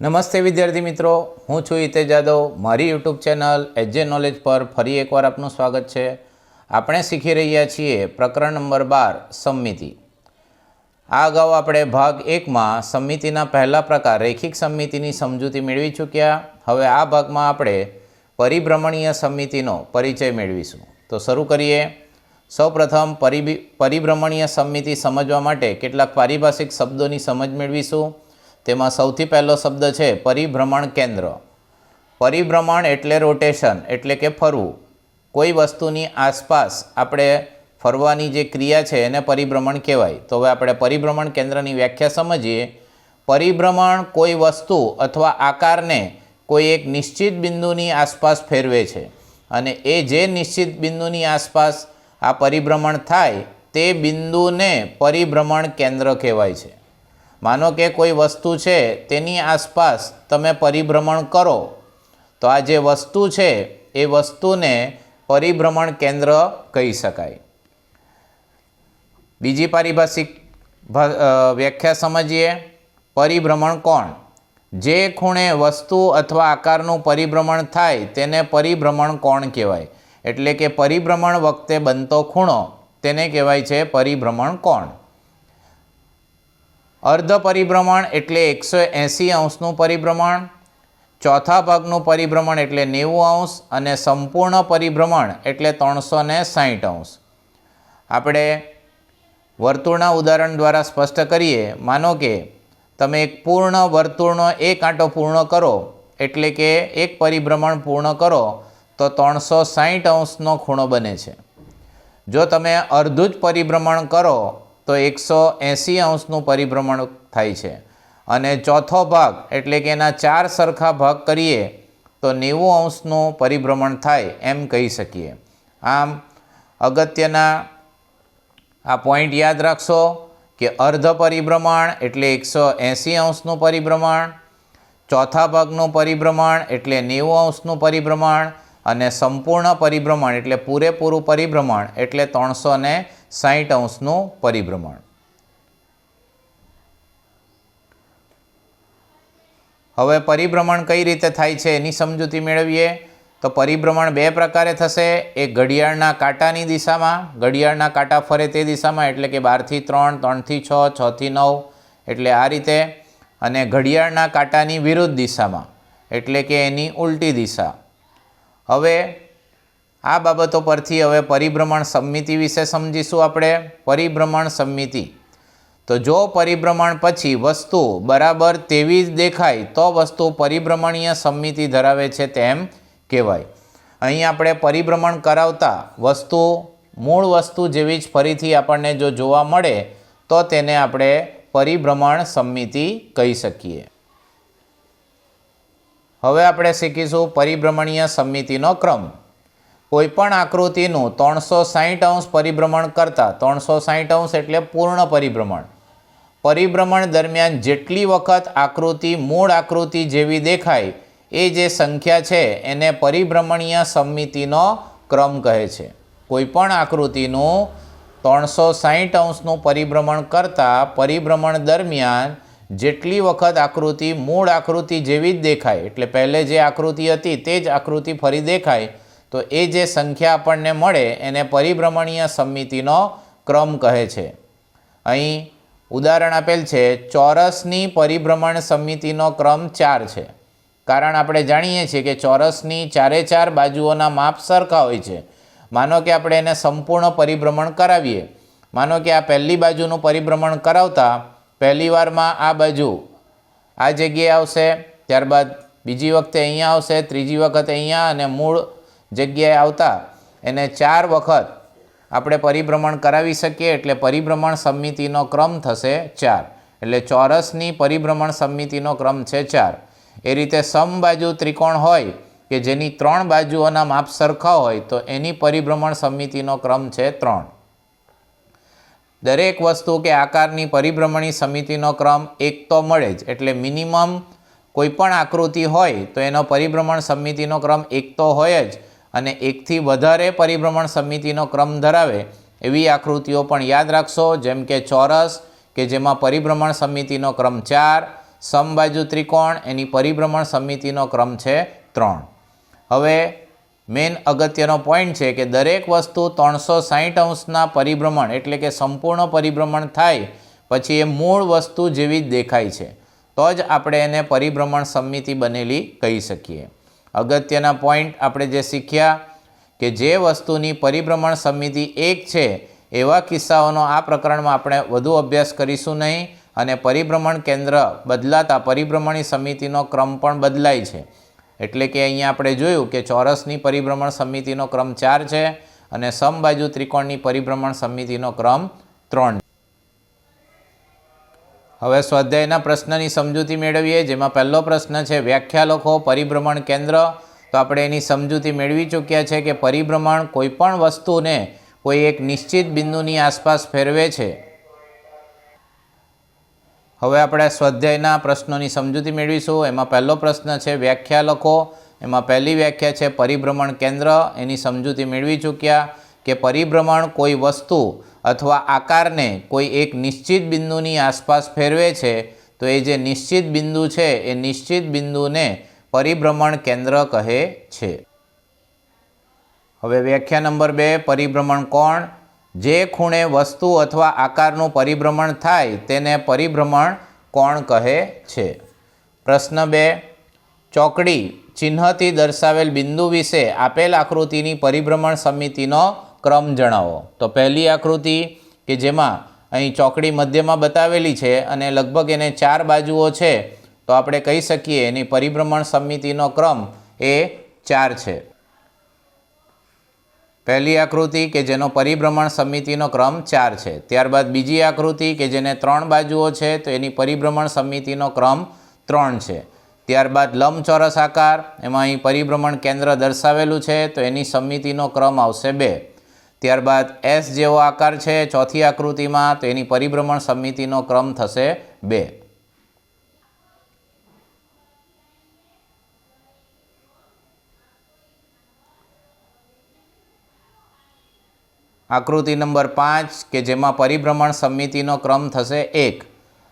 નમસ્તે વિદ્યાર્થી મિત્રો, હું છું હિતેશ જાદવ। મારી યુટ્યુબ ચેનલ એજે નોલેજ પર ફરી એકવાર આપનું સ્વાગત છે। આપણે શીખી રહ્યા છીએ પ્રકરણ નંબર 12 સમમિતિ। આ અગાઉ આપણે ભાગ 1માં સમમિતિના પહેલા પ્રકાર રેખિક સમમિતિની સમજૂતી મેળવી ચૂક્યા। હવે આ ભાગમાં આપણે પરિભ્રમણીય સમમિતિનો પરિચય મેળવીશું। તો શરૂ કરીએ। સૌપ્રથમ પરિભ્રમણીય સમમિતિ સમજવા માટે કેટલાક પારિભાષિક શબ્દોની સમજ મેળવીશું। તેમાં સૌથી પહેલો શબ્દ છે પરિભ્રમણ કેન્દ્ર। પરિભ્રમણ એટલે રોટેશન એટલે કે ફરવું। કોઈ વસ્તુની આસપાસ આપણે ફરવાની જે ક્રિયા છે એને પરિભ્રમણ કહેવાય। તો હવે આપણે પરિભ્રમણ કેન્દ્રની વ્યાખ્યા સમજીએ। પરિભ્રમણ કોઈ વસ્તુ અથવા આકારને કોઈ એક નિશ્ચિત બિંદુની આસપાસ ફેરવે છે અને એ જે નિશ્ચિત બિંદુની આસપાસ આ પરિભ્રમણ થાય તે બિંદુને પરિભ્રમણ કેન્દ્ર કહેવાય છે। માનો કે કોઈ વસ્તુ છે તેની આસપાસ તમે પરિભ્રમણ કરો તો આ જે વસ્તુ છે એ વસ્તુને પરિભ્રમણ કેન્દ્ર કહી શકાય। બીજી પારિભાષિક વ્યાખ્યા સમજીએ। પરિભ્રમણ કોણ? જે ખૂણે વસ્તુ અથવા આકારનું પરિભ્રમણ થાય તેને પરિભ્રમણ કોણ કહેવાય। એટલે કે પરિભ્રમણ વખતે બનતો ખૂણો તેને કહેવાય છે પરિભ્રમણ કોણ। અર્ધ પરિભ્રમણ એટલે 180 અંશનું પરિભ્રમણ, ચોથા ભાગનું પરિભ્રમણ એટલે 90 અંશ અને સંપૂર્ણ પરિભ્રમણ એટલે 360 અંશ। આપણે વર્તુળના ઉદાહરણ દ્વારા સ્પષ્ટ કરીએ। માનો કે તમે એક પૂર્ણ વર્તુળનો એક આંટો પૂર્ણ કરો એટલે કે એક પરિભ્રમણ પૂર્ણ કરો તો 360 અંશનો ખૂણો બને છે। જો તમે અર્ધું જ પરિભ્રમણ કરો તો 180 અંશનું પરિભ્રમણ થાય છે અને ચોથો ભાગ એટલે કે એના 4 સરખા ભાગ કરીએ તો 90 અંશનું પરિભ્રમણ થાય એમ કહી શકીએ। આમ અગત્યના આ પોઈન્ટ યાદ રાખશો કે અર્ધ પરિભ્રમણ એટલે 180 અંશનું પરિભ્રમણ, ચોથા ભાગનું પરિભ્રમણ એટલે 90 અંશનું પરિભ્રમણ અને સંપૂર્ણ પરિભ્રમણ એટલે પૂરેપૂરું પરિભ્રમણ એટલે 360 અંશનું પરિભ્રમણ। હવે પરિભ્રમણ કઈ રીતે થાય છે એની સમજૂતી મેળવીએ। તો પરિભ્રમણ બે પ્રકારે થશે। એક ઘડિયાળના કાંટાની દિશામાં, ઘડિયાળના કાંટા ફરે તે દિશામાં એટલે કે 12 થી 3, 3 થી 6, 6 થી 9 એટલે આ રીતે, અને ઘડિયાળના કાંટાની વિરુદ્ધ દિશામાં એટલે કે એની ઉલટી દિશા। હવે આ બાબતો પરથી હવે પરિભ્રમણ સમમિતિ વિશે સમજીશું આપણે। પરિભ્રમણ સમમિતિ, તો જો પરિભ્રમણ પછી વસ્તુ બરાબર તેવી જ દેખાય તો વસ્તુ પરિભ્રમણીય સમમિતિ ધરાવે છે તેમ કહેવાય। અહીં આપણે પરિભ્રમણ કરાવતા વસ્તુ મૂળ વસ્તુ જેવી જ ફરીથી આપણને જો જોવા મળે તો તેને આપણે પરિભ્રમણ સમમિતિ કહી શકીએ। હવે આપણે શીખીશું પરિભ્રમણીય સમમિતિનો ક્રમ। કોઈપણ આકૃતિનું 360 અંશ પરિભ્રમણ કરતાં, 360 અંશ એટલે પૂર્ણ પરિભ્રમણ, પરિભ્રમણ દરમિયાન જેટલી વખત આકૃતિ મૂળ આકૃતિ જેવી દેખાય એ જે સંખ્યા છે એને પરિભ્રમણીય સમમિતિનો ક્રમ કહે છે। કોઈપણ આકૃતિનું 360 અંશનું પરિભ્રમણ કરતાં પરિભ્રમણ દરમિયાન જેટલી વખત આકૃતિ મૂળ આકૃતિ જેવી જ દેખાય એટલે પહેલે જે આકૃતિ હતી તે જ આકૃતિ ફરી દેખાય તો એ જે સંખ્યા આપણને મળે એને પરિભ્રમણીય સમમિતિનો ક્રમ કહે છે। અહીં ઉદાહરણ આપેલ છે, ચોરસની પરિભ્રમણ સમમિતિનો ક્રમ 4 છે। કારણ આપણે જાણીએ છીએ કે ચોરસની ચારે ચાર બાજુઓના માપ સરખા હોય છે। માનો કે આપણે એને સંપૂર્ણ પરિભ્રમણ કરાવીએ। માનો કે આ પહેલી બાજુનું પરિભ્રમણ કરાવતા પહેલી વારમાં આ બાજુ આ જગ્યાએ આવશે, ત્યારબાદ બીજી વખતે અહીંયા આવશે, ત્રીજી વખતે અહીંયા અને મૂળ જગ્યાએ આવતા એને 4 વખત આપણે પરિભ્રમણ કરાવી શકીએ એટલે પરિભ્રમણ સમમિતિનો ક્રમ થશે 4। એટલે ચોરસની પરિભ્રમણ સમમિતિનો ક્રમ છે 4। એ રીતે સમબાજુ ત્રિકોણ હોય કે જેની 3 બાજુઓના માપ સરખા હોય તો એની પરિભ્રમણ સમમિતિનો ક્રમ છે 3। દરેક વસ્તુ કે આકારની પરિભ્રમણી સમિતિનો ક્રમ એક તો મળે જ, એટલે મિનિમમ કોઈપણ આકૃતિ હોય તો એનો પરિભ્રમણ સમિતિનો ક્રમ એક તો હોય જ, અને એકથી વધારે પરિભ્રમણ સમિતિનો ક્રમ ધરાવે એવી આકૃતિઓ પણ યાદ રાખશો, જેમ કે ચોરસ કે જેમાં પરિભ્રમણ સમિતિનો ક્રમ 4, સમબાજુ ત્રિકોણ એની પરિભ્રમણ સમિતિનો ક્રમ છે 3. હવે મેઇન અગત્યનો પોઈન્ટ છે કે દરેક વસ્તુ 360 અંશના પરિભ્રમણ એટલે કે સંપૂર્ણ પરિભ્રમણ થાય પછી એ મૂળ વસ્તુ જેવી જ દેખાય છે, તો જ આપણે એને પરિભ્રમણ સમિતિ બનેલી કહી શકીએ. અગત્યના પોઈન્ટ આપણે જે શીખ્યા કે જે વસ્તુની પરિભ્રમણ સમિતિ 1 છે એવા કિસ્સાઓનો આ પ્રકરણમાં આપણે વધુ અભ્યાસ કરીશું નહીં, અને પરિભ્રમણ કેન્દ્ર બદલાતા પરિભ્રમણી સમિતિનો ક્રમ પણ બદલાય છે. એટલે કે અહીંયા આપણે જોયું કે ચોરસની પરિભ્રમણ સમિતિનો ક્રમ 4 છે અને સમબાજુ ત્રિકોણની પરિભ્રમણ સમિતિનો ક્રમ 3. હવે સ્વાધ્યાયના પ્રશ્નની સમજૂતી મેળવીએ, જેમાં પહેલો પ્રશ્ન છે વ્યાખ્યા લખો પરિભ્રમણ કેન્દ્ર. તો આપણે એની સમજૂતી મેળવી ચૂક્યા છે કે પરિભ્રમણ કોઈપણ વસ્તુને કોઈ એક નિશ્ચિત બિંદુની આસપાસ ફેરવે છે. હવે આપણે સ્વાધ્યાયના પ્રશ્નોની સમજૂતી મેળવીશું. એમાં પહેલો પ્રશ્ન છે વ્યાખ્યા લખો. એમાં પહેલી વ્યાખ્યા છે પરિભ્રમણ કેન્દ્ર. એની સમજૂતી મેળવી ચૂક્યા કે પરિભ્રમણ કોઈ વસ્તુ અથવા આકારને કોઈ એક નિશ્ચિત બિંદુની આસપાસ ફેરવે છે, તો એ જે નિશ્ચિત બિંદુ છે એ નિશ્ચિત બિંદુને પરિભ્રમણ કેન્દ્ર કહે છે. હવે વ્યાખ્યા નંબર 2 પરિભ્રમણ કોણ. જે ખૂણે વસ્તુ અથવા આકારનું પરિભ્રમણ થાય તેને પરિભ્રમણ કોણ કહે છે. પ્રશ્ન 2 ચોકડી ચિહ્નથી દર્શાવેલ બિંદુ વિશે આપેલ આકૃતિની પરિભ્રમણ સમિતિનો ક્રમ જણાવો. તો પહેલી આકૃતિ કે જેમાં અહીં ચોકડી મધ્યમાં બતાવેલી છે અને લગભગ એને 4 બાજુઓ છે, તો આપણે કહી શકીએ એની પરિભ્રમણ સમિતિનો ક્રમ એ 4 છે. પહેલી આકૃતિ કે જેનો પરિભ્રમણ સમિતિનો ક્રમ 4 છે. ત્યારબાદ બીજી આકૃતિ કે જેને 3 બાજુઓ છે તો એની પરિભ્રમણ સમિતિનો ક્રમ 3 છે. ત્યારબાદ લંબચોરસ આકાર, એમાં અહીં પરિભ્રમણ કેન્દ્ર દર્શાવેલું છે તો એની સમિતિનો ક્રમ આવશે 2. ત્યારબાદ એસ જેવો આકાર છે ચોથી આકૃતિમાં, તો એની પરિભ્રમણ સમિતિનો ક્રમ થશે 2. આકૃતિ નંબર 5 કે જેમાં પરિભ્રમણ સમિતિનો ક્રમ થશે 1.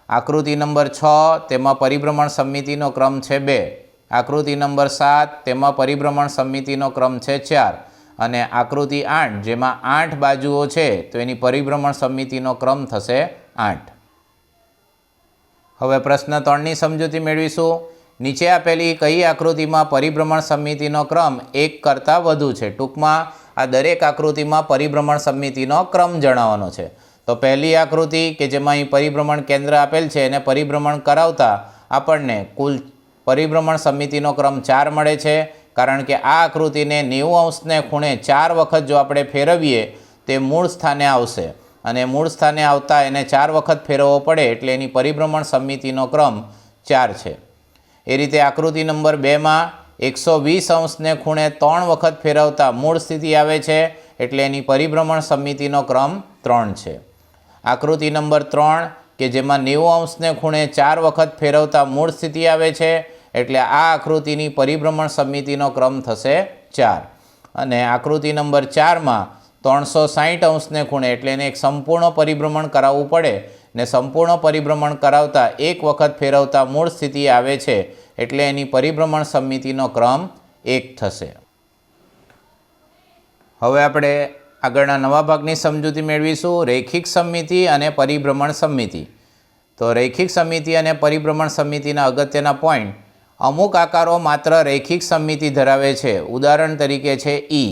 આકૃતિ નંબર 6 તેમાં પરિભ્રમણ સમિતિનો ક્રમ છે 2. આકૃતિ નંબર 7 તેમાં પરિભ્રમણ સમિતિનો ક્રમ છે 4. અને આકૃતિ 8 જેમાં 8 બાજુઓ છે તો એની પરિભ્રમણ સમિતિનો ક્રમ થશે 8. હવે પ્રશ્ન 3ની સમજૂતી મેળવીશું. નીચે આપેલી કઈ આકૃતિમાં પરિભ્રમણ સમિતિનો ક્રમ 1 કરતાં વધુ છે? ટૂંકમાં આ દરેક આકૃતિમાં પરિભ્રમણ સમિતિનો ક્રમ જણાવવાનો છે. તો પહેલી આકૃતિ કે જેમાં અહીં પરિભ્રમણ કેન્દ્ર આપેલ છે એને પરિભ્રમણ કરાવતા આપણને કુલ પરિભ્રમણ સમિતિનો ક્રમ 4 મળે છે, કારણ કે આ આકૃતિને 90 અંશને ખૂણે 4 વખત જો આપણે ફેરવીએ તે મૂળ સ્થાને આવશે, અને મૂળ સ્થાને આવતા એને 4 વખત ફેરવવો પડે એટલે એની પરિભ્રમણ સમિતિનો ક્રમ 4 છે. એ રીતે આકૃતિ નંબર 2માં 120 અંશને ખૂણે 3 વખત ફેરવતા મૂળ સ્થિતિ આવે છે એટલે એની પરિભ્રમણ સમિતિનો ક્રમ 3 છે. આકૃતિ નંબર 3 કે જેમાં 90 અંશને ખૂણે 4 વખત ફેરવતા મૂળ સ્થિતિ આવે છે એટલે આ આકૃતિની પરિભ્રમણ સમિતિનો ક્રમ થશે 4. અને આકૃતિ નંબર 4માં 360 અંશને ખૂણે એટલે એને એક સંપૂર્ણ પરિભ્રમણ કરાવવું પડે, ને સંપૂર્ણ પરિભ્રમણ કરાવતા 1 વખત ફેરવતા મૂળ સ્થિતિ આવે છે એટલે એની પરિભ્રમણ સમિતિનો ક્રમ 1 થશે. હવે આપણે આગળના નવા ભાગની સમજૂતી મેળવીશું. રૈખિક સમિતિ અને પરિભ્રમણ સમિતિ. તો રૈખિક સમિતિ અને પરિભ્રમણ સમિતિના અગત્યના પોઈન્ટ. અમુક આકારો માત્ર રૈખિક સમિતિ ધરાવે છે. ઉદાહરણ તરીકે છે ઈ.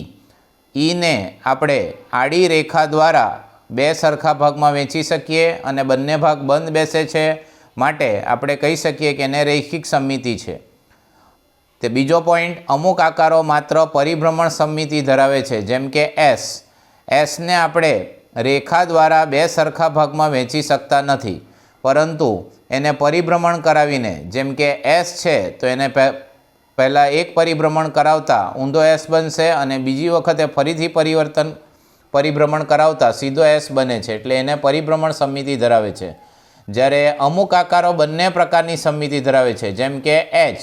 ઈને આપણે આડી રેખા દ્વારા 2 સરખા ભાગમાં વહેંચી શકીએ અને બંને ભાગ બંધ બેસે છે, માટે આપણે કહી શકીએ કે એને રૈખિક સમિતિ છે. તે બીજો પોઈન્ટ, અમુક આકારો માત્ર પરિભ્રમણ સમિતિ ધરાવે છે, જેમ કે એસ. એસને આપણે રેખા દ્વારા 2 સરખા ભાગમાં વહેંચી શકતા નથી, પરંતુ એને પરિભ્રમણ કરાવીને, જેમ કે એસ છે તો એને પહેલાં એક પરિભ્રમણ કરાવતા ઊંધો એસ બનશે અને બીજી વખતે ફરીથી પરિભ્રમણ કરાવતા સીધો એસ બને છે, એટલે એને પરિભ્રમણ સમિતિ ધરાવે છે. જ્યારે અમુક આકારો બંને પ્રકારની સમિતિ ધરાવે છે, જેમ કે એચ.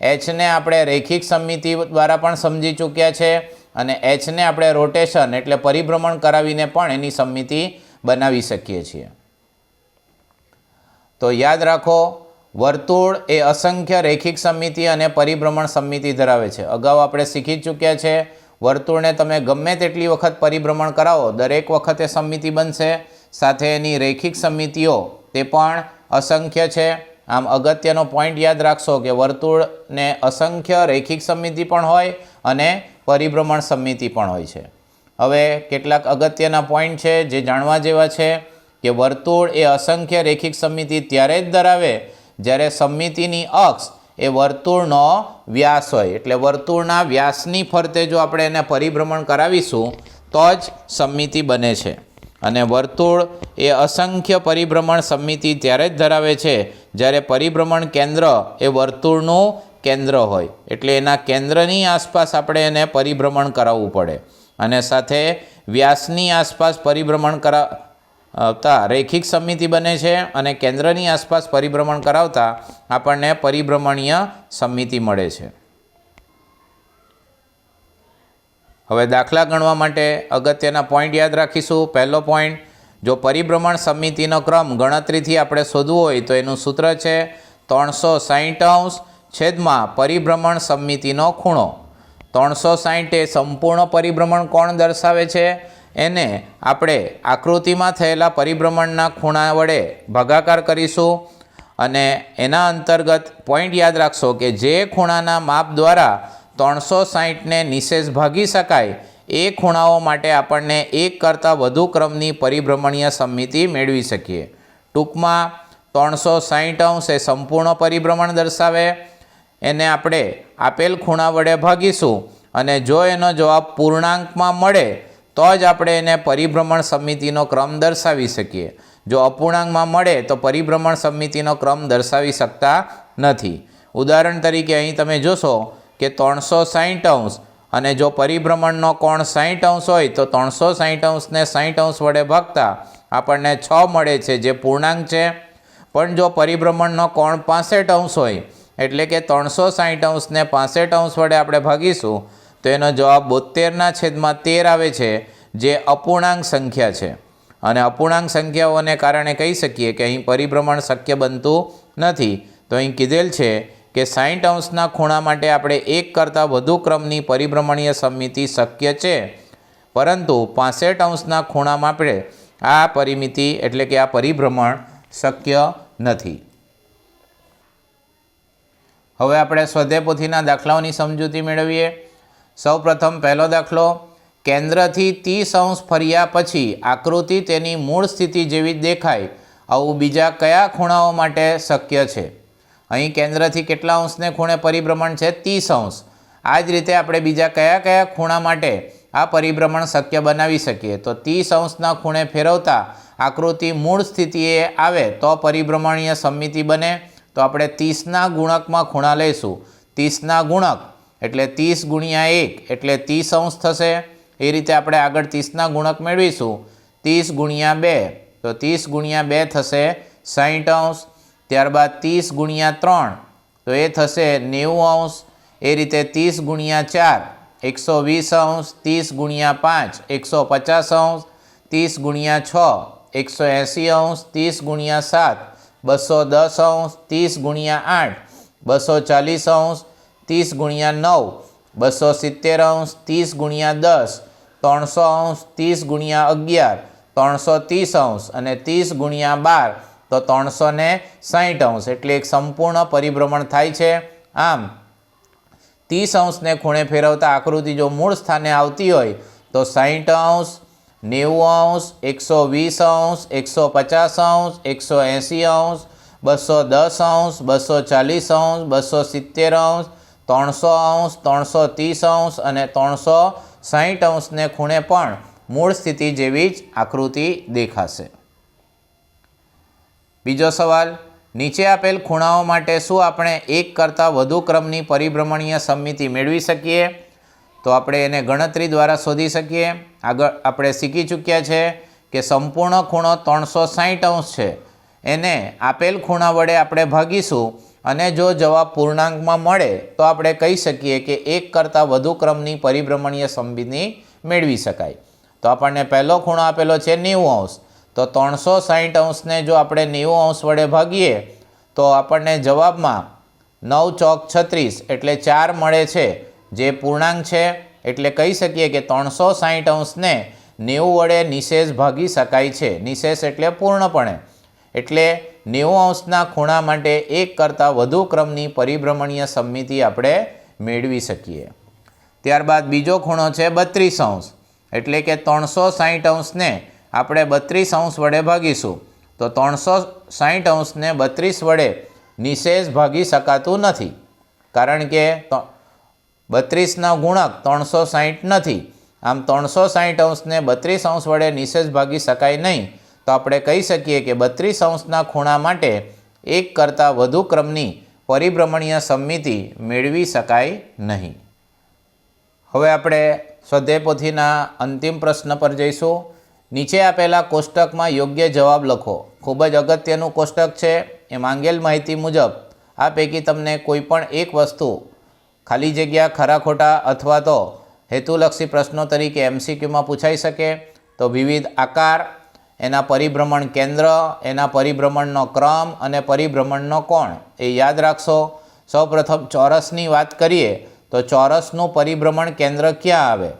એચને આપણે રૈખિક સમિતિ દ્વારા પણ સમજી ચૂક્યા છે અને એચને આપણે રોટેશન એટલે પરિભ્રમણ કરાવીને પણ એની સમિતિ બનાવી શકીએ છીએ. તો યાદ રાખો, વર્તુળ એ અસંખ્ય રેખિક સમમિતિ અને પરિભ્રમણ સમમિતિ ધરાવે છે. અગાઉ આપણે શીખી ચૂક્યા છે. વર્તુળને તમે ગમે તેટલી વખત પરિભ્રમણ કરાવો દરેક વખતે સમમિતિ બનશે. સાથે એની રેખિક સમમિતિઓ તે પણ અસંખ્ય છે. આમ અગત્યનો પોઈન્ટ યાદ રાખશો કે વર્તુળને અસંખ્ય રેખિક સમમિતિ પણ હોય અને પરિભ્રમણ સમમિતિ પણ હોય છે. હવે કેટલાક અગત્યના પોઈન્ટ છે જે જાણવા જેવા છે કે વર્તુળ એ અસંખ્ય રેખિક સમમિતિ ત્યારે જ ધરાવે જ્યારે સમમિતિની અક્ષ એ વર્તુળનો વ્યાસ હોય. એટલે વર્તુળના વ્યાસની ફરતે જો આપણે એને પરિભ્રમણ કરાવીશું તો જ સમમિતિ બને છે. અને વર્તુળ એ અસંખ્ય પરિભ્રમણ સમમિતિ ત્યારે જ ધરાવે છે જ્યારે પરિભ્રમણ કેન્દ્ર એ વર્તુળનું કેન્દ્ર હોય. એટલે એના કેન્દ્રની આસપાસ આપણે એને પરિભ્રમણ કરાવવું પડે. અને સાથે વ્યાસની આસપાસ પરિભ્રમણ કરાવતા રેખિક સમમિતિ બને છે અને કેન્દ્રની આસપાસ પરિભ્રમણ કરાવતા આપણને પરિભ્રમણીય સમમિતિ મળે છે. હવે દાખલા ગણવા માટે અગત્યના પોઈન્ટ યાદ રાખીશું. પહેલો પોઈન્ટ, જો પરિભ્રમણ સમમિતિનો ક્રમ ગણતરીથી આપણે શોધવું હોય તો એનું સૂત્ર છે 360° છેદમાં પરિભ્રમણ સમમિતિનો ખૂણો. 360 એ સંપૂર્ણ પરિભ્રમણ કોણ દર્શાવે છે. એને આપણે આકૃતિમાં થયેલા પરિભ્રમણના ખૂણા વડે ભાગાકાર કરીશું. અને એના અંતર્ગત પોઈન્ટ યાદ રાખશો કે જે ખૂણાના માપ દ્વારા 360ને નિશેષ ભાગી શકાય એ ખૂણાઓ માટે આપણને એક કરતાં વધુ ક્રમની પરિભ્રમણીય સમમિતિ મેળવી શકીએ. ટૂંકમાં 360° એ સંપૂર્ણ પરિભ્રમણ દર્શાવે. એને આપણે આપેલ ખૂણા વડે ભાગીશું અને જો એનો જવાબ પૂર્ણાંકમાં મળે તો જ આપણે એને પરિભ્રમણ સમમિતિનો ક્રમ દર્શાવી શકીએ. જો અપૂર્ણાંકમાં મળે તો પરિભ્રમણ સમમિતિનો ક્રમ દર્શાવી શકતા નથી. ઉદાહરણ તરીકે અહીં તમે જોશો કે 360° અને જો પરિભ્રમણનો કોણ 60° હોય તો 360°ને 60° વડે ભાગતા આપણને 6 મળે છે જે પૂર્ણાંક છે. પણ જો પરિભ્રમણનો કોણ 65° હોય એટલે કે 360°ને 65° વડે આપણે ભાગીશું તો એનો જવાબ 72/13 આવે છે જે અપૂર્ણાંક સંખ્યા છે. અને અપૂર્ણાંક સંખ્યાઓને કારણે કહી શકીએ કે અહીં પરિભ્રમણ શક્ય બનતું નથી. તો અહીં કીધેલ છે કે 60°ના ખૂણા માટે આપણે એક કરતાં વધુ ક્રમની પરિભ્રમણીય સમમિતિ શક્ય છે, પરંતુ 65°ના ખૂણામાં આપણે આ પરિમિતિ એટલે કે આ પરિભ્રમણ શક્ય નથી. હવે આપણે સ્વાધ્યાય પોથીના દાખલાઓની સમજૂતી મેળવીએ. સૌપ્રથમ પહેલો દાખલો, કેન્દ્રથી 30° ફર્યા પછી આકૃતિ તેની મૂળ સ્થિતિ જેવી જ દેખાય આવું બીજા કયા ખૂણાઓ માટે શક્ય છે. અહીં કેન્દ્રથી કેટલા અંશને ખૂણે પરિભ્રમણ છે? 30°. આ જ રીતે આપણે બીજા કયા કયા ખૂણા માટે આ પરિભ્રમણ શક્ય બનાવી શકીએ? તો 30°ના ખૂણે ફેરવતા આકૃતિ મૂળ સ્થિતિએ આવે તો પરિભ્રમણીય સમમિતિ બને. તો આપણે 30ના ગુણકમાં ખૂણા લઈશું. 30ના ગુણક એટલે 30 ગુણ્યા 1 એટલે 30° થશે. એ રીતે આપણે આગળ 30ના ગુણક મેળવીશું. 30 ગુણ્યા 2 તો 30 ગુણ્યા 2 થશે 60°. ત્યારબાદ 30 ગુણ્યા 3 તો એ થશે 90°. એ રીતે 30 ગુણ્યા 4 120°. 30 ગુણ્યા 5 150°. 30 ગુણ્યા 6 180°. 30 ગુણ્યા 7 210°. 30 ગુણ્યા 8 240°. 30 ગુણ્યા 9 270°. 30 ગુણ્યા 10 300°. 30 ગુણ્યા 11 330° અને 30 ગુણ્યા 12 તો 360°. એટલે એક સંપૂર્ણ પરિભ્રમણ થાય છે. આમ 30°ને ખૂણે ફેરવતા આકૃતિ જો મૂળ સ્થાને આવતી હોય તો 60°, 90°, 120°, 150°, 180°, 210°, 240°, 270°, 300°, 330° અને 360°ને ખૂણે પણ મૂળ સ્થિતિ જેવી જ આકૃતિ દેખાશે. બીજો સવાલ, નીચે આપેલ ખૂણાઓ માટે શું આપણે એક કરતાં વધુ ક્રમની પરિભ્રમણીય સમમિતિ મેળવી શકીએ? તો આપણે એને ગણતરી દ્વારા શોધી શકીએ. આગળ આપણે શીખી ચૂક્યા છે કે સંપૂર્ણ ખૂણો 360° છે. એને આપેલ ખૂણા વડે આપણે ભાગીશું અને જો જવાબ પૂર્ણાંકમાં મળે તો આપણે કહી શકીએ કે એક કરતાં વધુ ક્રમની પરિભ્રમણીય સમમિતિ મેળવી શકાય. તો આપણને પહેલો ખૂણો આપેલો છે 90°. તો 360°ને જો આપણે 90° વડે ભાગીએ તો આપણને જવાબમાં 9 ચોક 36 એટલે 4 મળે છે, જે પૂર્ણાંક છે. એટલે કહી શકીએ કે 360 અંશને 90 વડે નિશેષ ભાગી શકાય છે. નિશેષ એટલે પૂર્ણપણે. એટલે 90 અંશના ખૂણા માટે એક કરતાં વધુ ક્રમની પરિભ્રમણીય સમમિતિ આપણે મેળવી શકીએ. ત્યારબાદ બીજો ખૂણો છે 32 અંશ. એટલે કે 360 અંશને આપણે 32 અંશ વડે ભાગીશું. તો 360 અંશને 32 વડે નિશેષ ભાગી શકાતું નથી, કારણ કે 32ના ગુણક 360 નથી. આમ 360 અંશને 32 અંશ વડે નિશેષ ભાગી શકાય નહીં. તો આપણે કહી શકીએ કે 32 અંશના ખૂણા માટે એક કરતાં વધુ ક્રમની પરિભ્રમણીય સમમિતિ મેળવી શકાય નહીં. હવે આપણે સ્વાધ્યાય પોથીના અંતિમ પ્રશ્ન પર જઈશું. નીચે આપેલા કોષ્ટકમાં યોગ્ય જવાબ લખો. ખૂબ જ અગત્યનું કોષ્ટક છે. એ માંગેલ માહિતી મુજબ આ પૈકી તમને કોઈ પણ એક વસ્તુ ખાલી જગ્યા, ખરા ખોટા અથવા તો હેતુલક્ષી પ્રશ્નો તરીકે MCQમાં પૂછાઈ શકે. તો વિવિધ આકાર, એના પરિભ્રમણ કેન્દ્ર, એના પરિભ્રમણનો ક્રમ અને પરિભ્રમણનો કોણ એ યાદ રાખશો. સૌપ્રથમ ચોરસની વાત કરીએ તો ચોરસનું પરિભ્રમણ કેન્દ્ર ક્યાં આવે?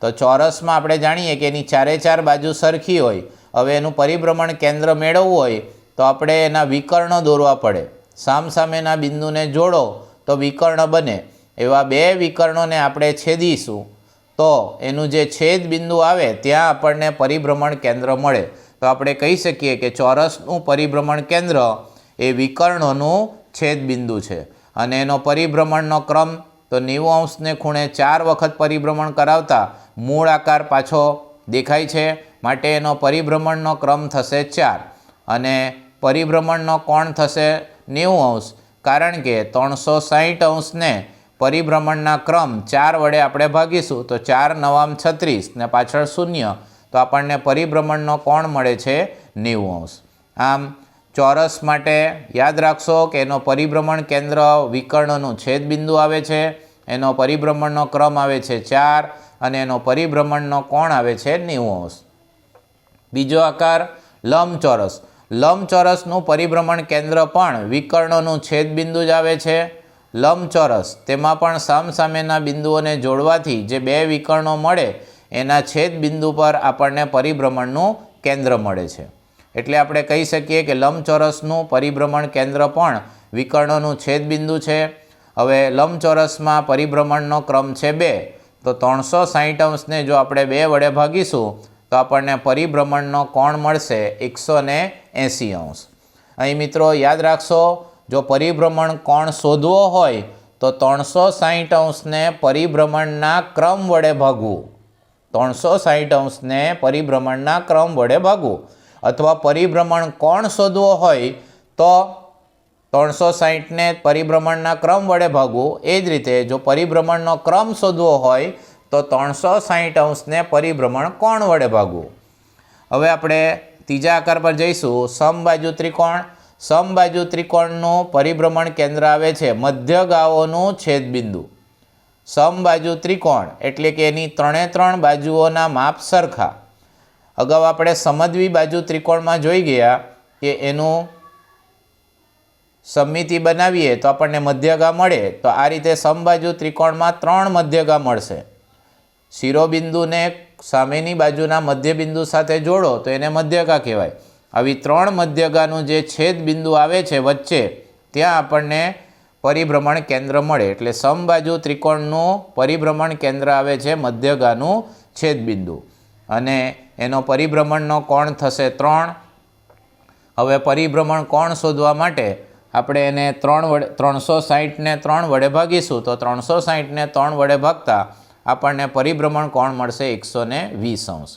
તો ચોરસમાં આપણે જાણીએ કે એની ચારે ચાર બાજુ સરખી હોય. હવે એનું પરિભ્રમણ કેન્દ્ર મેળવવું હોય તો આપણે એના વિકર્ણ દોરવા પડે. સામસામેના બિંદુને જોડો તો વિકર્ણ બને. એવા બે વિકર્ણોને આપણે છેદીશું તો એનું જે છેદ બિંદુ આવે ત્યાં આપણને પરિભ્રમણ કેન્દ્ર મળે. તો આપણે કહી શકીએ કે ચોરસનું પરિભ્રમણ કેન્દ્ર એ વિકર્ણોનું છેદ બિંદુ છે. અને એનો પરિભ્રમણનો ક્રમ તો 90 અંશને ખૂણે 4 વખત પરિભ્રમણ કરાવતા મૂળ આકાર પાછો દેખાય છે, માટે એનો પરિભ્રમણનો ક્રમ થશે 4. અને પરિભ્રમણનો કોણ થશે 90 અંશ, કારણ કે 360 અંશને પરિભ્રમણના ક્રમ 4 વડે આપણે ભાગીશું તો 4 9 36 ને પાછળ 0, તો આપણને પરિભ્રમણનો કોણ મળે છે 90 અંશ. આમ ચોરસ માટે યાદ રાખશો કે એનો પરિભ્રમણ કેન્દ્ર વિકર્ણનું છેદ બિંદુ આવે છે, એનો પરિભ્રમણનો ક્રમ આવે છે 4 અને એનો પરિભ્રમણનો કોણ આવે છે 90 અંશ. બીજો આકાર લંબચોરસ. લંબચોરસનું પરિભ્રમણ કેન્દ્ર પણ વિકર્ણોનું છેદ બિંદુ જ આવે છે. લંબચોરસ તેમાં પણ સામસામેના બિંદુઓને જોડવાથી જે બે વિકર્ણો મળે એના છેદ બિંદુ પર આપણને પરિભ્રમણનું કેન્દ્ર મળે છે. એટલે આપણે કહી શકીએ કે લંબચોરસનું પરિભ્રમણ કેન્દ્ર પણ વિકર્ણોનું છેદ બિંદુ છે. હવે લંબચોરસમાં પરિભ્રમણનો ક્રમ છે 2, તો 360 અંશને જો આપણે 2 વડે ભાગીશું તો આપણને પરિભ્રમણનો કોણ મળશે 180 અંશ. અહીં મિત્રો યાદ રાખશો, જો પરિભ્રમણ કોણ શોધવો હોય તો 360 અંશને પરિભ્રમણના ક્રમ વડે ભાગવું. 360 અંશને પરિભ્રમણના ક્રમ વડે ભાગવું. અથવા પરિભ્રમણ કોણ શોધવો હોય તો 360ને પરિભ્રમણના ક્રમ વડે ભાગવું. એ જ રીતે જો પરિભ્રમણનો ક્રમ શોધવો હોય તો 360 અંશને પરિભ્રમણ કોણ વડે ભાગવું. હવે આપણે ત્રીજા આકાર પર જઈશું. સમબાજુ ત્રિકોણ. સમબાજુ ત્રિકોણનું પરિભ્રમણ કેન્દ્ર આવે છે મધ્યગાઓનું છેદબિંદુ. સમબાજુ ત્રિકોણ એટલે કે એની 3 બાજુઓના માપ સરખા. અગાઉ આપણે સમદ્વિ બાજુ ત્રિકોણમાં જોઈ ગયા કે એનું સમમિતિ બનાવીએ તો આપણને મધ્યગા મળે. તો આ રીતે સમબાજુ ત્રિકોણમાં 3 મધ્યગા મળશે. શિરોબિંદુને સામેની બાજુના મધ્યબિંદુ સાથે જોડો તો એને મધ્યગા કહેવાય. આવી 3 મધ્યગાનું જે છેદ બિંદુ આવે છે વચ્ચે, ત્યાં આપણને પરિભ્રમણ કેન્દ્ર મળે. એટલે સમબાજુ ત્રિકોણનું પરિભ્રમણ કેન્દ્ર આવે છે મધ્યગાનું છેદબિંદુ અને એનો પરિભ્રમણનો કોણ થશે 3. હવે પરિભ્રમણ કોણ શોધવા માટે આપણે એને 360ને 3 વડે ભાગીશું તો 360ને 3 વડે ભાગતા આપણને પરિભ્રમણ કોણ મળશે 120 અંશ.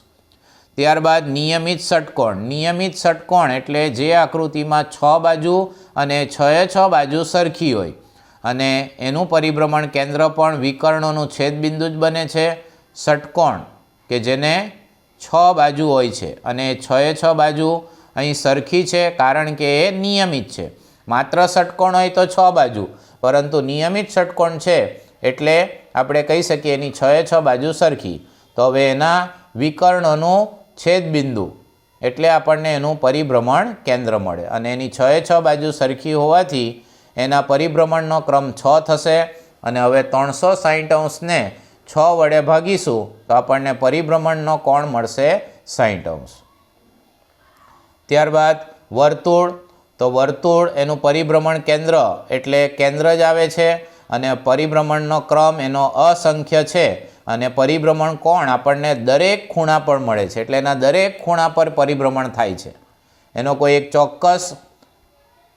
ત્યારબાદ નિયમિત ષટકોણ. નિયમિત ષટકોણ એટલે જે આકૃતિમાં 6 બાજુ અને 6 બાજુ સરખી હોય અને એનું પરિભ્રમણ કેન્દ્ર પણ વિકર્ણોનું છેદબિંદુ જ બને છે. ષટકોણ કે જેને 6 બાજુ હોય છે અને 6 બાજુ અહીં સરખી છે કારણ કે એ નિયમિત છે. માત્ર ષટકોણ હોય તો 6 બાજુ, પરંતુ નિયમિત ષટકોણ છે એટલે આપણે કહી શકીએ એની 6 બાજુ સરખી. તો હવે એના વિકર્ણોનું છેદબિંદુ એટલે આપણને એનું પરિભ્રમણ કેન્દ્ર મળે અને એની 6 બાજુ સરખી હોવાથી એના પરિભ્રમણનો ક્રમ 6 થશે અને હવે 360° 6 વડે ભાગીશું તો આપણને પરિભ્રમણનો કોણ મળશે 60°. ત્યારબાદ વર્તુળ, તો વર્તુળ એનું પરિભ્રમણ કેન્દ્ર એટલે કેન્દ્ર જ આવે છે અને પરિભ્રમણનો ક્રમ એનો અસંખ્ય છે અને પરિભ્રમણ કોણ આપણને દરેક ખૂણા પર મળે છે એટલે એના દરેક ખૂણા પર પરિભ્રમણ થાય છે. એનો કોઈ એક ચોક્કસ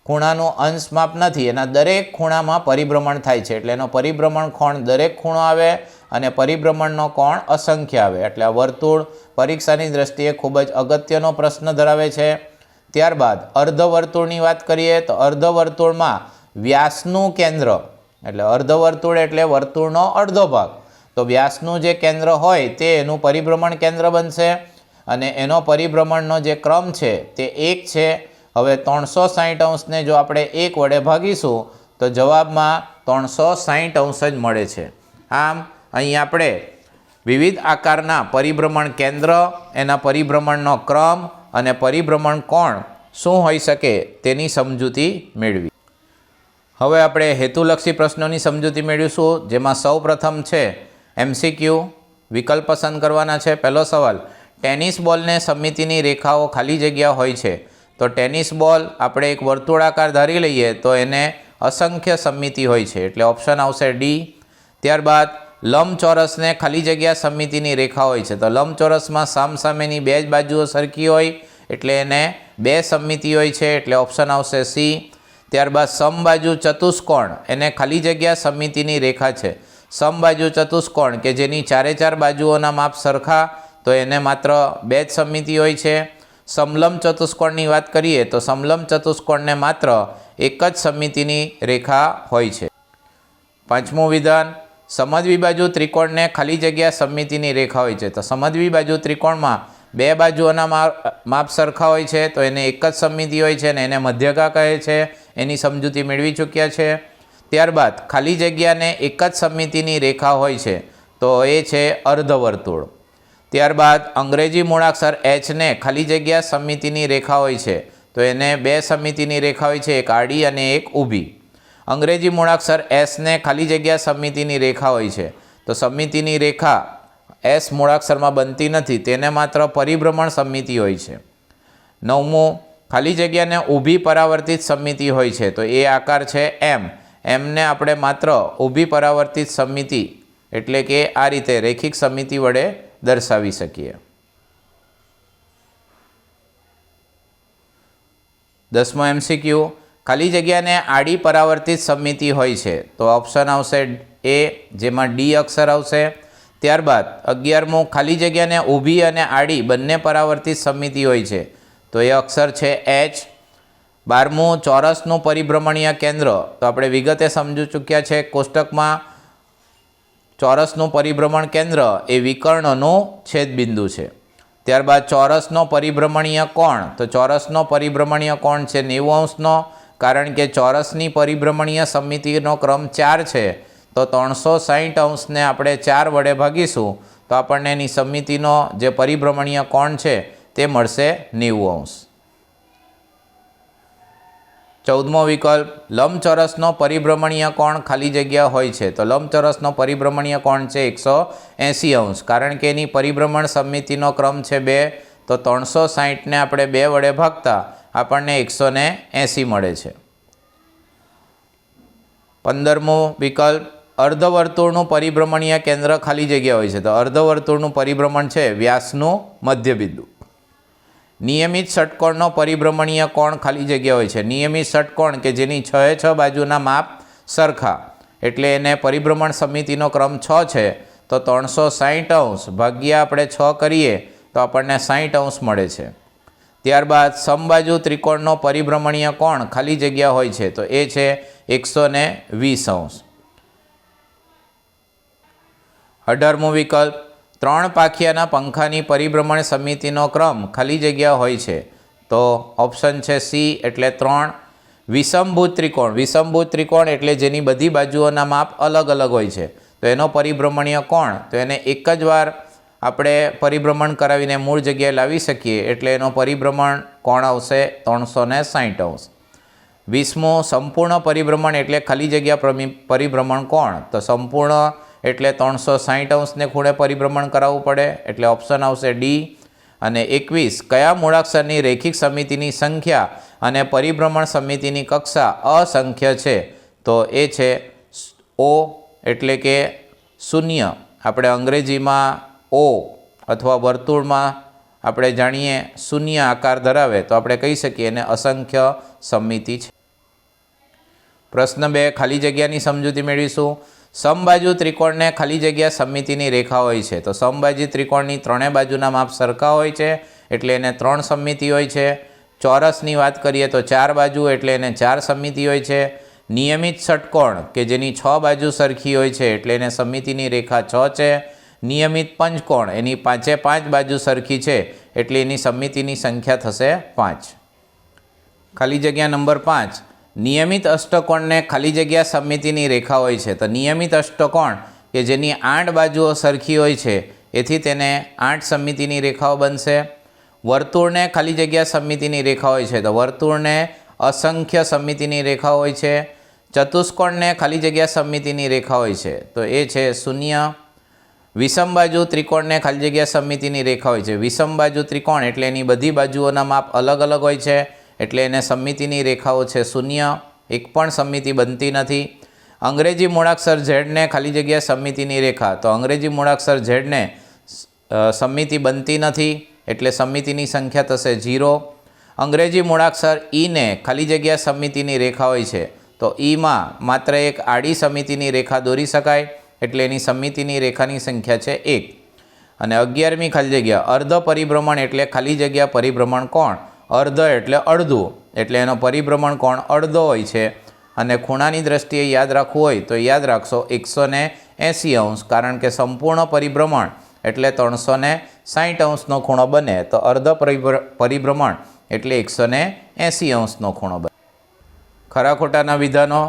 ખૂણાનું અંશ માપ નથી, એના દરેક ખૂણામાં પરિભ્રમણ થાય છે એટલે એનો પરિભ્રમણ કોણ દરેક ખૂણો આવે અને પરિભ્રમણનો કોણ અસંખ્ય આવે. એટલે આ વર્તુળ પરીક્ષાની દ્રષ્ટિએ ખૂબ જ અગત્યનો પ્રશ્ન ધરાવે છે. ત્યારબાદ અર્ધવર્તુળની વાત કરીએ તો અર્ધવર્તુળમાં વ્યાસનું કેન્દ્ર એટલે અર્ધવર્તુળ એટલે વર્તુળનો અડધો ભાગ, તો વ્યાસનું જે કેન્દ્ર હોય તે એનું પરિભ્રમણ કેન્દ્ર બનશે અને એનો પરિભ્રમણનો જે ક્રમ છે તે 1 છે. હવે 360° જો આપણે 1 વડે ભાગીશું તો જવાબમાં 360° જ મળે છે. આમ અહીં આપણે વિવિધ આકારના પરિભ્રમણ કેન્દ્ર, એના પરિભ્રમણનો ક્રમ અને પરિભ્રમણ કોણ શું હોઈ શકે તેની સમજૂતી મેળવી. હવે આપણે હેતુલક્ષી પ્રશ્નોની સમજૂતી મેળવીશું, જેમાં સૌ પ્રથમ છે MCQ. વિકલ્પ પસંદ કરવાના છે. પહેલો સવાલ, ટેનિસ બોલને સમમિતિની રેખાઓ ખાલી જગ્યા હોય છે તો ટેનિસ બોલ આપણે એક વર્તુળાકાર ધારી લઈએ તો એને અસંખ્ય સમમિતિ હોય છે એટલે ઓપ્શન આવશે ડી. ત્યારબાદ લંબચોરસને ખાલી જગ્યા સમમિતિની રેખા હોય છે તો લંબચોરસમાં સામસામેની 2 જ બાજુઓ સરખી હોય એટલે એને 2 સમમિતિ હોય છે એટલે ઓપ્શન આવશે સી. ત્યારબાદ સમબાજુ ચતુષ્કોણ એને ખાલી જગ્યા સમમિતિની રેખા છે. સમબાજુ ચતુષ્કોણ કે જેની 4 બાજુઓના માપ સરખા તો એને માત્ર 2 જ સમમિતિ હોય છે. સમલંબ ચતુષ્કોણની વાત કરીએ તો સમલંબ ચતુષ્કોણને માત્ર 1 જ સમમિતિની રેખા હોય છે. પાંચમું વિધાન, સમદ્વિબાજુ ત્રિકોણને ખાલી જગ્યા સમમિતિની રેખા હોય છે તો સમદ્વિબાજુ ત્રિકોણમાં 2 બાજુઓના માપ સરખા હોય છે તો એને 1 જ સમમિતિ હોય છે અને એને મધ્યગા કહે છે. એની સમજૂતી મેળવી ચૂક્યા છે. ત્યારબાદ ખાલી જગ્યાને 1 જ સમમિતિની રેખા હોય છે તો એ છે અર્ધવર્તુળ. ત્યારબાદ અંગ્રેજી મૂળાક્ષર Hને ખાલી જગ્યા સમમિતિની રેખા હોય છે તો એને 2 સમમિતિની રેખા હોય છે, એક આડી અને એક ઊભી. અંગ્રેજી મૂળાક્ષર Sને ખાલી જગ્યા સમમિતિની રેખા હોય છે તો સમમિતિની રેખા S મૂળાક્ષરમાં બનતી નથી, તેને માત્ર પરિભ્રમણ સમમિતિ હોય છે. 9મું, ખાલી જગ્યાને ઊભી પરાવર્તિત સમમિતિ હોય છે તો એ આકાર છે M. એમને આપણે માત્ર ઊભી પરાવર્તિત સમમિતિ એટલે કે આ રીતે રેખિક સમમિતિ વડે દર્શાવી શકીએ. 10મો MCQ, ખાલી જગ્યાને આડી પરાવર્તિત સમમિતિ હોય છે તો ઓપ્શન આવશે એ, જેમાં ડી અક્ષર આવશે. ત્યારબાદ 11મું, ખાલી જગ્યાને ઊભી અને આડી બંને પરાવર્તિત સમમિતિ હોય છે તો એ અક્ષર છે H. 12મું, ચોરસનું પરિભ્રમણીય કેન્દ્ર તો આપણે વિગતે સમજી ચૂક્યા છે. કોષ્ટકમાં ચોરસનું પરિભ્રમણ કેન્દ્ર એ વિકર્ણનું છેદબિંદુ છે. ત્યારબાદ ચોરસનો પરિભ્રમણીય કોણ, તો ચોરસનો પરિભ્રમણીય કોણ છે 90°, કારણ કે ચોરસની પરિભ્રમણીય સમમિતિનો ક્રમ 4 છે તો 360° આપણે 4 વડે ભાગીશું તો આપણને એની સમમિતિનો જે પરિભ્રમણીય કોણ છે તે મળશે 90°. 14મો વિકલ્પ, લંબચોરસનો પરિભ્રમણીય કોણ ખાલી જગ્યા હોય છે તો લંબચોરસનો પરિભ્રમણીય કોણ છે 180°, કારણ કે એની પરિભ્રમણ સમમિતિનો ક્રમ છે 2 તો 360ને આપણે 2 વડે ભાગતા આપણને 180 મળે છે. 15મો વિકલ્પ, અર્ધવર્તુળનું પરિભ્રમણીય કેન્દ્ર ખાલી જગ્યા હોય છે તો અર્ધવર્તુળનું પરિભ્રમણ છે વ્યાસનું મધ્યબિંદુ. નિયમિત ષટકોણનો પરિભ્રમણીય કોણ ખાલી જગ્યા હોય છે. નિયમિત ષટકોણ કે જેની 6 બાજુના માપ સરખા એટલે એને પરિભ્રમણ સમમિતિનો ક્રમ 6 છે તો 360° ભાગ્યા આપણે 6 કરીએ તો આપણને 60° મળે છે. ત્યારબાદ સમબાજુ ત્રિકોણનો પરિભ્રમણીય કોણ ખાલી જગ્યા હોય છે તો એ છે 120°. 18મો વિકલ્પ, 3 પાંખિયાના પંખાની પરિભ્રમણ સમમિતિનો ક્રમ ખાલી જગ્યા હોય છે તો ઓપ્શન છે સી એટલે 3. વિષમભુજ ત્રિકોણ, વિષમભુજ ત્રિકોણ એટલે જેની બધી બાજુઓના માપ અલગ અલગ હોય છે તો એનો પરિભ્રમણીય કોણ તો એને એક જ વાર આપણે પરિભ્રમણ કરાવીને મૂળ જગ્યાએ લાવી શકીએ એટલે એનો પરિભ્રમણ કોણ આવશે 360 અંશ. 20મું સંપૂર્ણ પરિભ્રમણ એટલે ખાલી જગ્યા પરિભ્રમણ કોણ? તો સંપૂર્ણ એટલે 360 અંશને ખૂણે પરિભ્રમણ કરાવવું પડે એટલે ઓપ્શન આવશે ડી. અને 21 કયા મૂળાક્ષરની રેખિક સમિતિની સંખ્યા અને પરિભ્રમણ સમિતિની કક્ષા અસંખ્ય છે? તો એ છે ઓ એટલે કે 0. આપણે અંગ્રેજીમાં ઓ અથવા વર્તુળમાં આપણે જાણીએ 0 આકાર ધરાવે તો આપણે કહી શકીએ એને અસંખ્ય સમિતિ છે. પ્રશ્ન 2 ખાલી જગ્યાની સમજૂતી મેળવીશું. સમબાજુ ત્રિકોણને ખાલી જગ્યા સમિતિની રેખા હોય છે. તો સમબાજુ ત્રિકોણની ત્રણેય બાજુના માપ સરખા હોય છે એટલે એને 3 સમિતિ હોય છે. ચોરસની વાત કરીએ તો 4 બાજુ એટલે એને 4 સમિતિ હોય છે. નિયમિત ષટકોણ કે જેની 6 બાજુ સરખી હોય છે એટલે એને સમિતિની રેખા 6 છે. નિયમિત પંચકોણ એની 5 બાજુ સરખી છે એટલે એની સમિતિની સંખ્યા થશે 5. ખાલી જગ્યા નંબર 5 નિયમિત અષ્ટકોણને ખાલી જગ્યા સમિતિની રેખા હોય છે. તો નિયમિત અષ્ટકોણ કે જેની 8 બાજુઓ સરખી હોય છે એથી તેને 8 સમિતિની રેખાઓ બનશે. વર્તુળને ખાલી જગ્યા સમિતિની રેખા હોય છે તો વર્તુળને અસંખ્ય સમિતિની રેખા હોય છે. ચતુષ્કોણને ખાલી જગ્યા સમિતિની રેખા હોય છે તો એ છે 0. વિષમબાજુ ત્રિકોણને ખાલી જગ્યા સમિતિની રેખા હોય છે. વિષમબાજુ ત્રિકોણ એટલે એની બધી બાજુઓના માપ અલગ અલગ હોય છે એટલે એને સમિતિની રેખાઓ છે 0. એક પણ સમિતિ બનતી નથી. અંગ્રેજી મૂળાક્ષર ઝેડને ખાલી જગ્યા સમિતિની રેખા. તો અંગ્રેજી મૂળાક્ષર ઝેડને સમિતિ બનતી નથી એટલે સમિતિની સંખ્યા થશે 0. અંગ્રેજી મૂળાક્ષર ઈને ખાલી જગ્યા સમિતિની રેખા હોય છે તો ઈમાં માત્ર એક આડી સમિતિની રેખા દોરી શકાય એટલે એની સમિતિની રેખાની સંખ્યા છે 1. અને 11મી ખાલી જગ્યા અર્ધ પરિભ્રમણ એટલે ખાલી જગ્યા પરિભ્રમણ કોણ? અર્ધ એટલે અડધું એટલે એનો પરિભ્રમણ કોણ અડધો હોય છે. અને ખૂણાની દ્રષ્ટિએ યાદ રાખવું હોય તો યાદ રાખશો 180 અંશ કારણ કે સંપૂર્ણ પરિભ્રમણ એટલે 360 અંશનો ખૂણો બને તો અર્ધ પરિભ્રમણ એટલે 180 અંશનો ખૂણો બને. ખરા ખોટાના વિધાનો.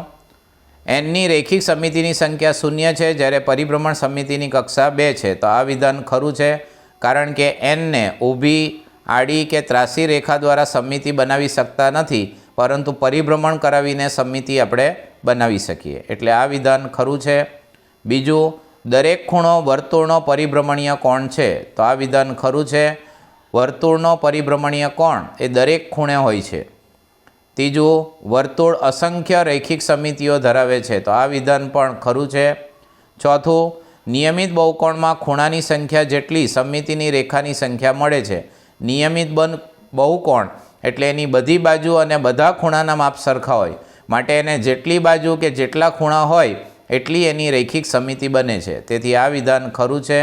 એનની રેખિક સમિતિની સંખ્યા 0 છે જ્યારે પરિભ્રમણ સમિતિની કક્ષા 2 છે. તો આ વિધાન ખરું છે કારણ કે એનને ઊભી આડી કે ત્રાસી રેખા દ્વારા સમિતિ બનાવી શકતા નથી પરંતુ પરિભ્રમણ કરાવીને સમિતિ આપણે બનાવી શકીએ એટલે આ વિધાન ખરું છે. બીજું દરેક ખૂણો વર્તુળનો પરિભ્રમણીય કોણ છે. તો આ વિધાન ખરું છે. વર્તુળનો પરિભ્રમણીય કોણ એ દરેક ખૂણે હોય છે. ત્રીજું વર્તુળ અસંખ્ય રૈખિક સમિતિઓ ધરાવે છે. તો આ વિધાન પણ ખરું છે. ચોથું નિયમિત બહુકોણમાં ખૂણાની સંખ્યા જેટલી સમિતિની રેખાની સંખ્યા મળે છે. નિયમિત બહુકોણ એટલે એની બધી બાજુ અને બધા ખૂણાના માપ સરખા હોય માટે એને જેટલી બાજુ કે જેટલા ખૂણા હોય એટલી એની રૈખિક સમિતિ બને છે. તેથી આ વિધાન ખરું છે.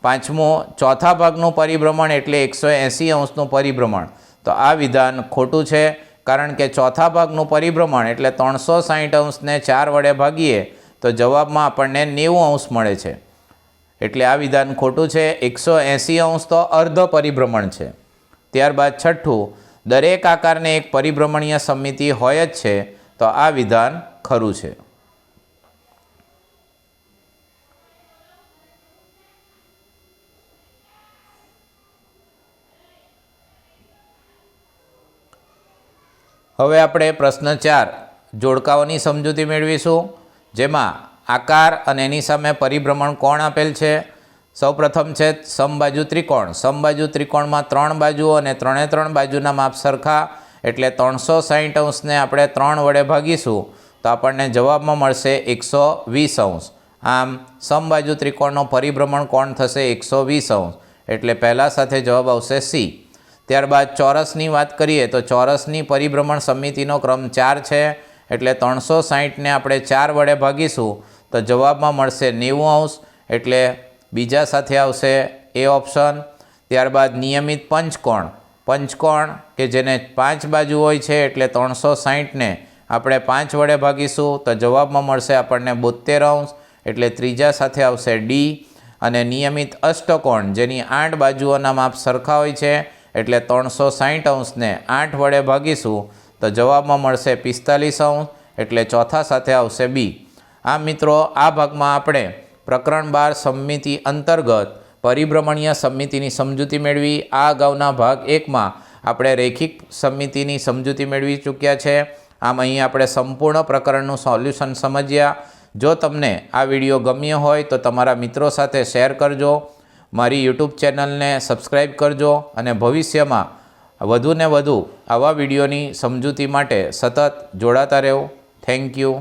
પાંચમું ચોથા ભાગનું પરિભ્રમણ એટલે 180 અંશનું પરિભ્રમણ. તો આ વિધાન ખોટું છે કારણ કે ચોથા ભાગનું પરિભ્રમણ એટલે 360 અંશને 4 વડે ભાગીએ તો જવાબમાં આપણને 90 અંશ મળે છે એટલે આ વિધાન ખોટું છે. 180 અંશ તો અર્ધ પરિભ્રમણ છે. ત્યારબાદ છઠ્ઠું દરેક આકારને એક પરિભ્રમણીય સમિતિ હોય જ છે. તો આ વિધાન ખરું છે. હવે આપણે પ્રશ્ન 4 જોડકાઓની સમજૂતી મેળવીશું જેમાં આકાર અને એની સામે પરિભ્રમણ કોણ આપેલ છે. સૌપ્રથમ છે સમબાજુ ત્રિકોણ. સમબાજુ ત્રિકોણમાં 3 બાજુઓ અને 3 બાજુના માપ સરખા એટલે 360 અંશને આપણે 3 વડે ભાગીશું તો આપણને જવાબમાં મળશે 120 અંશ. આમ સમબાજુ ત્રિકોણનો પરિભ્રમણ કોણ થશે 120 અંશ એટલે પહેલા સાથે જવાબ આવશે સી. ત્યારબાદ ચોરસની વાત કરીએ તો ચોરસની પરિભ્રમણ સમિતિનો ક્રમ 4 છે એટલે 360ને આપણે 4 વડે ભાગીશું તો જવાબમાં મળશે 90 અંશ એટલે બીજા સાથે આવશે એ ઓપ્શન. ત્યારબાદ નિયમિત પંચકોણ. પંચકોણ કે જેને 5 બાજુ હોય છે એટલે 360ને આપણે 5 વડે ભાગીશું તો જવાબમાં મળશે આપણને 72 અંશ એટલે ત્રીજા સાથે આવશે ડી. અને નિયમિત અષ્ટકોણ જેની 8 બાજુઓના માપ સરખા હોય છે એટલે 360 અંશને 8 વડે ભાગીશું તો જવાબમાં મળશે 45 અંશ એટલે ચોથા સાથે આવશે બી. આમ મિત્રો આ ભાગમાં આપણે પ્રકરણ 12 સમમિતિ અંતર્ગત પરિભ્રમણીય સમમિતિની સમજૂતી મેળવી. આ અગાઉના ભાગ 1માં આપણે રૈખિક સમમિતિની સમજૂતી મેળવી ચૂક્યા છે. આમ અહીં આપણે સંપૂર્ણ પ્રકરણનું સોલ્યુશન સમજ્યા. જો તમને આ વિડીયો ગમ્યો હોય તો તમારા મિત્રો સાથે શેર કરજો. મારી યુટ્યુબ ચેનલને સબસ્ક્રાઈબ કરજો અને ભવિષ્યમાં વધુને વધુ આવા વિડીયોની સમજૂતી માટે સતત જોડાતા રહો. Thank you.